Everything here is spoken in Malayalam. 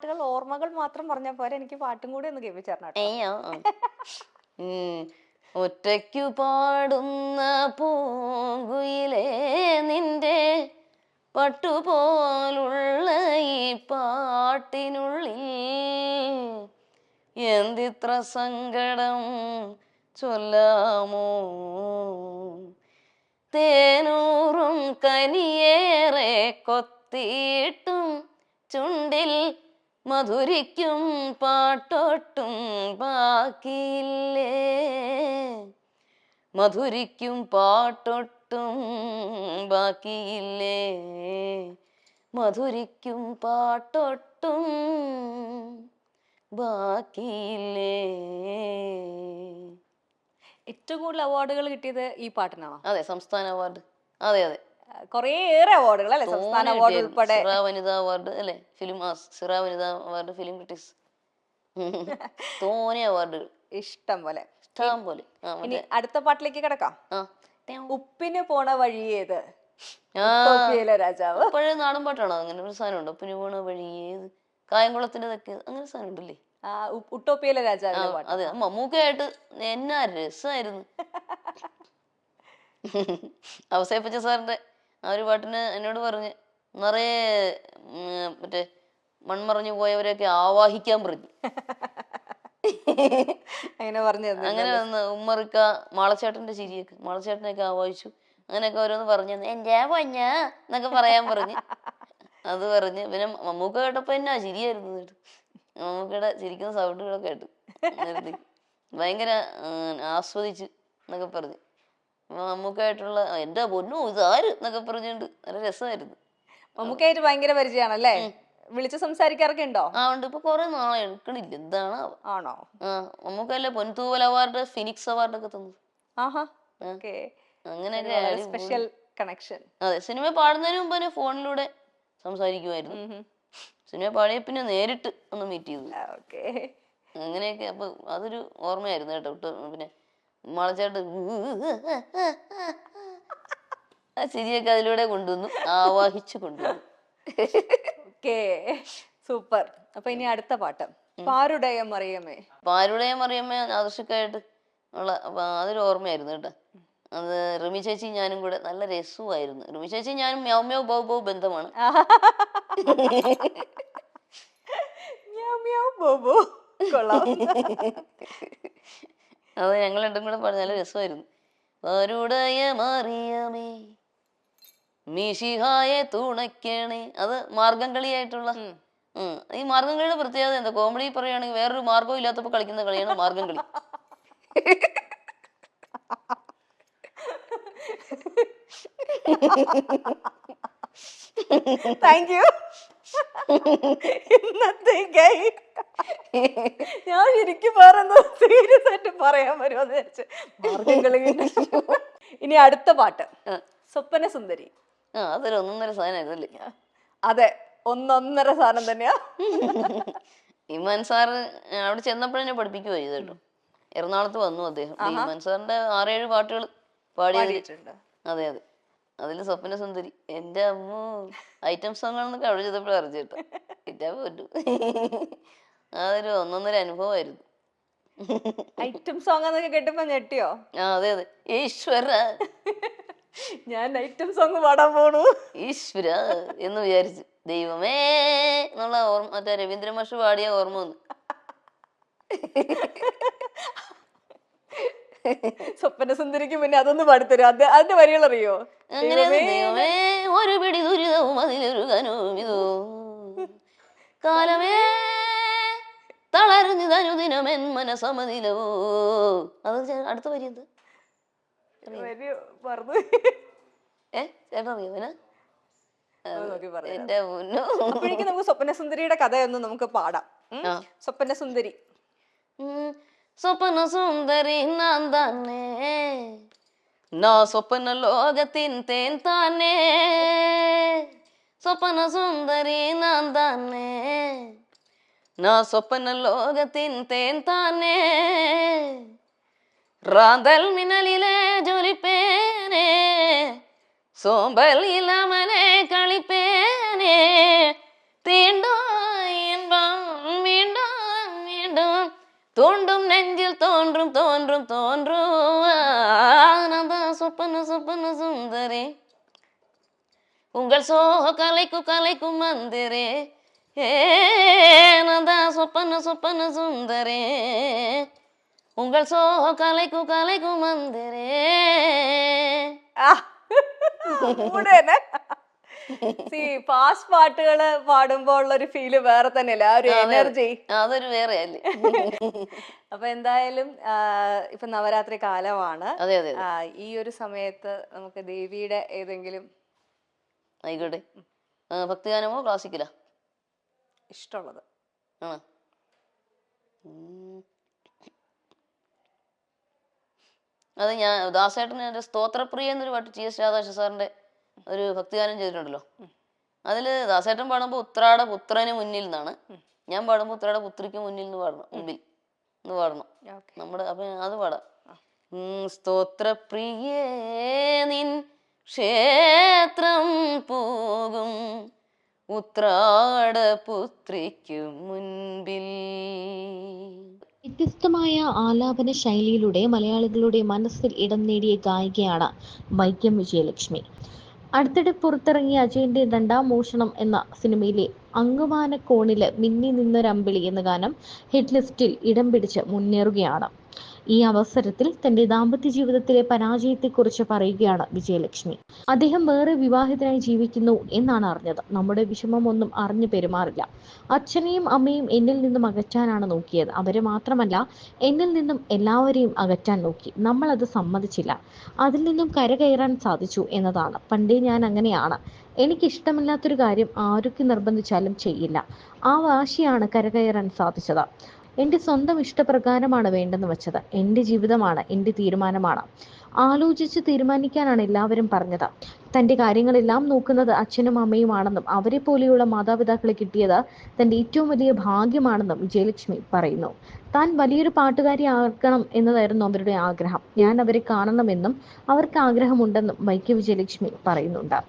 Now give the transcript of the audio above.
പാട്ടുകൾ ഓർമ്മകൾ മാത്രം പറഞ്ഞാൽ പോരെ, എനിക്ക് പാട്ടും കൂടി ഒന്ന് കേൾപ്പിച്ചു തരണം കേട്ടോ. അയ്യോ ഒറ്റയ്ക്കു പാടുന്ന പൂങ്കുയിലേ നിന്റെ പട്ടുപോലുള്ള ഈ പാട്ടിനുള്ളിൽ എന്തിത്ര സങ്കടം ചൊല്ലാമോ, തേനൂറും കനിയേറെ കൊത്തിയിട്ടും ചുണ്ടിൽ മധുരിക്കും പാട്ടൊട്ടും ബാക്കിയില്ലേ, മധുരിക്കും പാട്ടൊട്ടും ബാക്കിയില്ലേ, മധുരിക്കും പാട്ടൊട്ടും ബാക്കിയില്ലേ. ഏറ്റവും കൂടുതൽ അവാർഡുകൾ കിട്ടിയത് ഈ പാട്ടിനാണോ? അതെ, സംസ്ഥാന അവാർഡ്. അതെ അതെ, കുറേയേറെ അവാർഡുകൾ അല്ലെ, സംസ്ഥാന അവാർഡ് ഉൾപ്പെടെ. സിറ വനിതാ അവാർഡ് അല്ലെ, ഫിലിം സിറ വനിതാ അവാർഡ്, ഫിലിം ക്രിറ്റിക്സ്, തോനെ അവാർഡുകൾ ഇഷ്ടം പോലെ. ഇഷ്ടം പോലെ. ഇനി അടുത്ത പാട്ടിലേക്ക് കിടക്കാം. ഉപ്പിന് പോണ വഴിയേത്, രാജാവ്. പഴയ നാടൻ പാട്ടാണോ? അങ്ങനെ ഒരു സാധനം ഉണ്ടോ? ഉപ്പിന് പോണ വഴിയേത്, കായംകുളത്തിന്റെ തെക്ക്, അങ്ങനെ സാധനം ഉണ്ടല്ലേ? ഉട്ടോപ്പിയിലെ രാജാവ്. അതെ, മമ്മൂക്കയായിട്ട് എന്നാ രസമായിരുന്നു. അവസേപ്പച്ച സാറിന്റെ ആ ഒരു പാട്ടിന് എന്നോട് പറഞ്ഞ് നിറയെ മറ്റേ മൺമറഞ്ഞു പോയവരെയൊക്കെ ആവാഹിക്കാൻ പറഞ്ഞു. അങ്ങനെ വന്ന് ഉമ്മറിക്ക മാളച്ചേട്ടന്റെ ചിരിയൊക്കെ, മാളച്ചേട്ടനെയൊക്കെ ആവാഹിച്ചു, അങ്ങനെയൊക്കെ ഓരോന്ന് പറഞ്ഞു എൻ്റെ പൊഞ്ഞ എന്നൊക്കെ പറയാൻ പറഞ്ഞ്. അത് പറഞ്ഞ് പിന്നെ മമ്മൂക്ക കേട്ടപ്പോ എന്നാ ചിരിയായിരുന്നു. മമ്മൂക്കയുടെ ചിരിക്കുന്ന സൗണ്ടുകളൊക്കെ കേട്ടു, ഭയങ്കര ആസ്വദിച്ചു എന്നൊക്കെ പറഞ്ഞു. മമ്മൂക്കായിട്ടുള്ള എന്റെ പൊന്നോ ഇതാര് എന്നൊക്കെ പറഞ്ഞുകൊണ്ട് നല്ല രസമായിരുന്നു. മമ്മൂക്കായിട്ട് ഭയങ്കര പരിചയമാണല്ലേ? വിളിച്ച് സംസാരിക്കാറൊക്കെ ഉണ്ടോ? ആ ഉണ്ട്, ഇപ്പൊ കൊറേ നാളെ എടുക്കണില്ല. എന്താണ് ആണോ? മമ്മൂക്കല്ലേ പൊൻതൂവൽ അവാർഡ്, ഫിനിക്സ് അവാർഡ് ഒക്കെ തന്നു. അങ്ങനെയൊക്കെ സ്പെഷ്യൽ കണക്ഷൻ. അതെ, സിനിമ പാടുന്നതിന് മുമ്പ് തന്നെ ഫോണിലൂടെ സംസാരിക്കുമായിരുന്നു. സിനിമ പാടിയ പിന്നെ നേരിട്ട് ഒന്ന് മീറ്റ് ചെയ്തു. അങ്ങനെയൊക്കെ. അപ്പൊ അതൊരു ഓർമ്മയായിരുന്നു കേട്ടോ. പിന്നെ മാളച്ചേട്ട് ആ ചിരിയൊക്കെ അതിലൂടെ കൊണ്ടുവന്നു, ആവാഹിച്ചു കൊണ്ടുവന്നു. സൂപ്പർ. അപ്പൊ ഇനി അടുത്ത പാട്ട് പാരുടയം അറിയമേ. പാരുടയം അറിയമേ ആദർശക്കായിട്ട് ഉള്ള അതൊരു ഓർമ്മയായിരുന്നു കേട്ടോ. അത് റിമി ചേച്ചി ഞാനും കൂടെ നല്ല രസമായിരുന്നു. റിമി ചേച്ചി ഞാനും മ്യാവ് മ്യാവ് ബൗ ബൗ ബന്ധമാണ്. അത് ഞങ്ങൾ രണ്ടും കൂടെ പാടി നല്ല രസമായിരുന്നു. പാരുടയമറിയമേ മിശിഹായെ തുണയ്ക്കണേ. അത് മാർഗം കളിയായിട്ടുള്ള. ഈ മാർഗം കളിയുടെ പ്രത്യേകത എന്താ? കോമഡി പറയുകയാണെങ്കിൽ വേറൊരു മാർഗവും ഇല്ലാത്തപ്പോ കളിക്കുന്ന കളിയാണ് മാർഗം കളി. Thank you. ഇന്നത്തേക്കായി ഞാൻ ശരിക്കും വേറെന്തോ സീരിയസ് ആയിട്ട് പറയാൻ വരുമെന്ന് വിചാരിച്ചു. മാർഗം കളി. ഇനി അടുത്ത പാട്ട് സ്വപ്ന സുന്ദരി. അതൊരു ഒന്നൊന്നര സാധനമായിരുന്നല്ലേ? അതെ, ഒന്നൊന്നര സാധനം തന്നെയാ. ഇമാൻ സാറ് അവിടെ ചെന്നപ്പോഴെന്നെ പഠിപ്പിക്കുകയോ ചെയ്തു കേട്ടോ. എറണാകുളത്ത് വന്നു അദ്ദേഹം. ഇമാൻ സാറിന്റെ 6-7 പാട്ടുകൾ പാടിയിട്ടുണ്ട്. അതെ അതെ, അതില് സ്വപ്ന സുന്ദരി എന്റെ അമ്മ ഐറ്റം സോങ് ആണെന്നൊക്കെ അവിടെ ചെയ്തപ്പോഴും അറിഞ്ഞു കേട്ടോ. കിട്ടാൻ പറ്റൂ. അതൊരു ഒന്നൊന്നര അനുഭവമായിരുന്നു. ഐറ്റം സോങ് എന്നൊക്കെ കേട്ടപ്പോ ഞെട്ടിയോ? അതെ അതെ. ഈശ്വര, ഞാൻ ഐറ്റം സോങ് പാടാൻ പോണു ഈശ്വര എന്ന് വിചാരിച്ചു. ദൈവമേ എന്നുള്ള ഓർമ്മ, മറ്റേ രവീന്ദ്ര മാഷ് പാടിയ ഓർമ്മ വന്നു. സ്വപ്ന സുന്ദരിക്ക് പിന്നെ അതൊന്ന് പാടിത്തരും. അതിന്റെ വരികൾ അറിയോ? അങ്ങനെ ദൈവമേ ഒരു പിടി ദുരിതവും അതിലൊരു കനവുമിതോ, കാലമേ തളർന്നിതനുദിനമെൻ മനസമതിലവോ. അത് അടുത്ത വരി എന്ത്? ചേട്ടൻ അറിയോ? എന്റെ മുന്നോ. അപ്പോഴേക്കും നമുക്ക് സ്വപ്ന സുന്ദരിയുടെ കഥയൊന്നും നമുക്ക് പാടാം. സ്വപ്ന സുന്ദരി. സ്വപ്ന സുന്ദരി നാൻ തന്നെ, നാ സ്വപ്ന ലോകത്തിൻ തേൻ തന്നെ. സ്വപ്ന സുന്ദരി നാൻ തന്നെ, നാ സ്വപ്ന ലോകത്തിൻ തേൻ തന്നെ. റാന്തൽ മിന്നലിലെ ജ്വലിപ്പേനെ, സോമ്പൽ ഇല്ലാമലെ കളിപ്പേനെ, തീണ്ടോ ഇൻപം தோண்டும் நெஞ்சில் தோன்றும் தோன்றும் தோன்றும் ஆனந்தா சொப்பன சொப்பன சுந்தரே உங்கள் சோக கலைக்கும் கலைக்கும் மந்திரே ஏனந்தா சொப்பன சொப்பன சுந்தரே உங்கள் சோக கலைக்கும் கலைக்கும் மந்திரே. ഫാസ്റ്റ് പാട്ടുകള് പാടുമ്പോ ഉള്ള ഒരു ഫീല് വേറെ തന്നെയല്ലേ, ആ ഒരു എനർജി അതൊരു വേറെ അല്ലേ. അപ്പൊ എന്തായാലും ഇപ്പൊ നവരാത്രി കാലമാണ്. അതെ അതെ. ഈ ഒരു സമയത്ത് നമുക്ക് ദേവിയുടെ ഏതെങ്കിലും ആയിക്കോട്ടെ, ഭക്തിഗാനമോ ക്ലാസിക്കലാ ഇഷ്ടമുള്ളത്? ആ അത് ഞാൻ ദാസേട്ടന് എൻ്റെ സ്തോത്രപ്രിയ എന്നൊരു പാട്ട് GS രാധാകൃഷ്ണ സാറിന്റെ ഒരു ഭക്തിഗാനം ചെയ്തിട്ടുണ്ടല്ലോ. അതില് ദാസേട്ടൻ പാടുമ്പോ ഉത്രാട പുത്രന് മുന്നിൽ നിന്നാണ്, ഞാൻ പാടുമ്പോ ഉത്രാട പുത്രിക്ക് മുന്നിൽ നിന്ന് പാടണം, മുമ്പിൽ നിന്ന് പാടണം നമ്മുടെ. അപ്പൊ അത് പാടാം. സ്തോത്രപ്രിയേ നിൻ ക്ഷേത്രം പോകും ഉത്രാട പുത്രിക്കു മുൻപിൽ. വ്യത്യസ്തമായ ആലാപന ശൈലിയിലൂടെ മലയാളികളുടെ മനസ്സിൽ ഇടം നേടിയ ഗായികയാണ് വൈക്കം വിജയലക്ഷ്മി. അടുത്തിടെ പുറത്തിറങ്ങിയ അജയന്റെ രണ്ടാം മോഷണം എന്ന സിനിമയിലെ അങ്ങുമാനക്കോണില് മിന്നി നിന്നൊരമ്പിളി എന്ന ഗാനം ഹിറ്റ് ലിസ്റ്റിൽ ഇടം പിടിച്ച് മുന്നേറുകയാണ്. ഈ അവസരത്തിൽ തന്റെ ദാമ്പത്യ ജീവിതത്തിലെ പരാജയത്തെക്കുറിച്ച് പറയുകയാണ് വിജയലക്ഷ്മി. അദ്ദേഹം വേറെ വിവാഹിതനായി ജീവിക്കുന്നു എന്നാണ് അറിഞ്ഞത്. നമ്മുടെ വിഷമമൊന്നും അറിഞ്ഞു പെരുമാറില്ല. അച്ഛനെയും അമ്മയും എന്നിൽ നിന്നും അകറ്റാനാണ് നോക്കിയത്. അവരെ മാത്രമല്ല, എന്നിൽ നിന്നും എല്ലാവരെയും അകറ്റാൻ നോക്കി. നമ്മൾ അത് സമ്മതിച്ചില്ല. അതിൽ നിന്നും കരകയറാൻ സാധിച്ചു എന്നതാണ്. പണ്ടേ ഞാൻ അങ്ങനെയാണ്. എനിക്കിഷ്ടമില്ലാത്തൊരു കാര്യം ആരൊക്കെ നിർബന്ധിച്ചാലും ചെയ്യില്ല. ആ വാശിയാണ് കരകയറാൻ സാധിച്ചത്. എൻ്റെ സ്വന്തം ഇഷ്ടപ്രകാരമാണ് വേണ്ടെന്ന് വെച്ചത്. എൻ്റെ ജീവിതമാണ്, എൻ്റെ തീരുമാനമാണ്. ആലോചിച്ച് തീരുമാനിക്കാനാണ് എല്ലാവരും പറഞ്ഞത്. തൻ്റെ കാര്യങ്ങളെല്ലാം നോക്കുന്നത് അച്ഛനും അമ്മയുമാണെന്നും അവരെ പോലെയുള്ള മാതാപിതാക്കളെ കിട്ടിയത് തൻ്റെ ഏറ്റവും വലിയ ഭാഗ്യമാണെന്നും വിജയലക്ഷ്മി പറയുന്നു. താൻ വലിയൊരു പാട്ടുകാരിയാക്കണം എന്നതായിരുന്നു അവരുടെ ആഗ്രഹം. ഞാൻ അവരെ കാണണമെന്നും അവർക്ക് ആഗ്രഹമുണ്ടെന്നും വൈക്കം വിജയലക്ഷ്മി പറയുന്നുണ്ട്.